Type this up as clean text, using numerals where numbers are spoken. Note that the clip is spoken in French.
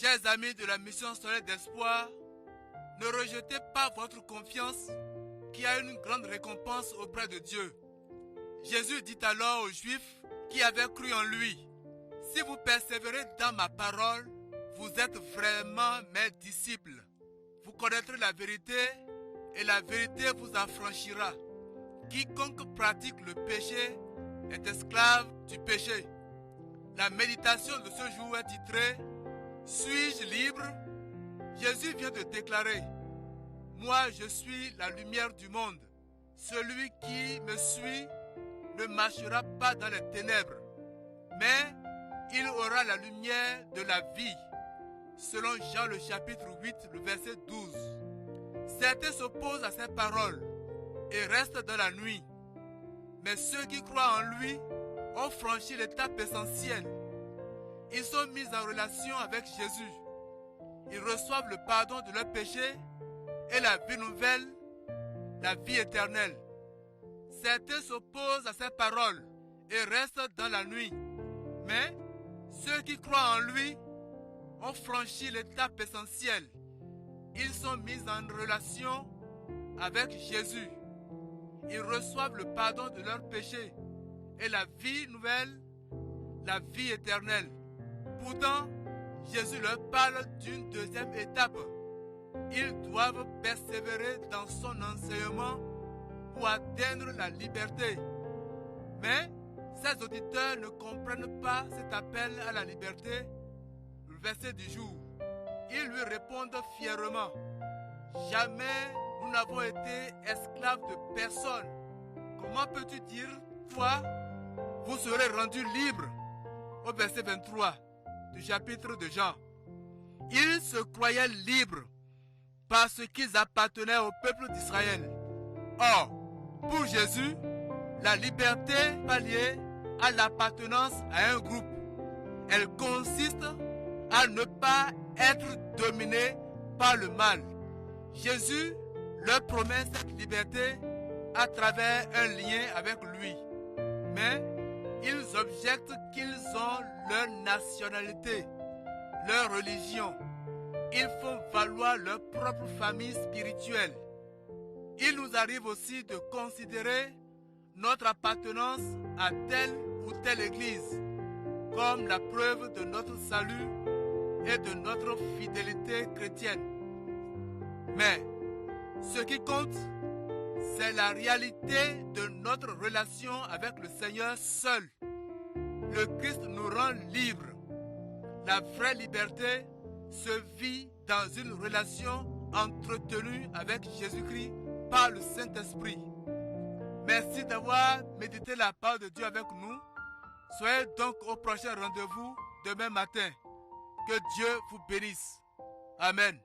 Chers amis de la mission Soleil d'Espoir, ne rejetez pas votre confiance qui a une grande récompense auprès de Dieu. Jésus dit alors aux Juifs qui avaient cru en lui, « Si vous persévérez dans ma parole, vous êtes vraiment mes disciples. Vous connaîtrez la vérité et la vérité vous affranchira. Quiconque pratique le péché est esclave du péché. » La méditation de ce jour est titrée « Suis-je libre ?» Jésus vient de déclarer « Moi je suis la lumière du monde. Celui qui me suit ne marchera pas dans les ténèbres, mais il aura la lumière de la vie. » Selon Jean le chapitre 8, le verset 12. Certains s'opposent à ces paroles et restent dans la nuit. Mais ceux qui croient en lui ont franchi l'étape essentielle. Ils sont mis en relation avec Jésus. Ils reçoivent le pardon de leurs péchés et la vie nouvelle, la vie éternelle. Certains s'opposent à ces paroles et restent dans la nuit. Mais ceux qui croient en lui ont franchi l'étape essentielle. Ils sont mis en relation avec Jésus. Ils reçoivent le pardon de leurs péchés et la vie nouvelle, la vie éternelle. Pourtant, Jésus leur parle d'une deuxième étape. Ils doivent persévérer dans son enseignement pour atteindre la liberté. Mais ces auditeurs ne comprennent pas cet appel à la liberté. Le verset du jour. Ils lui répondent fièrement, « Jamais nous n'avons été esclaves de personne. Comment peux-tu dire, toi, vous serez rendus libres ?» Au verset 23 du chapitre de Jean. Ils se croyaient libres parce qu'ils appartenaient au peuple d'Israël. Or, pour Jésus, la liberté n'est pas liée à l'appartenance à un groupe. Elle consiste à ne pas être dominé par le mal. Jésus leur promet cette liberté à travers un lien avec lui. Mais ils objectent qu'ils ont leur nationalité, leur religion. Ils font valoir leur propre famille spirituelle. Il nous arrive aussi de considérer notre appartenance à telle ou telle église comme la preuve de notre salut et de notre fidélité chrétienne. Mais ce qui compte, c'est la réalité de notre relation avec le Seigneur seul. Le Christ nous rend libres. La vraie liberté se vit dans une relation entretenue avec Jésus-Christ par le Saint-Esprit. Merci d'avoir médité la parole de Dieu avec nous. Soyez donc au prochain rendez-vous demain matin. Que Dieu vous bénisse. Amen.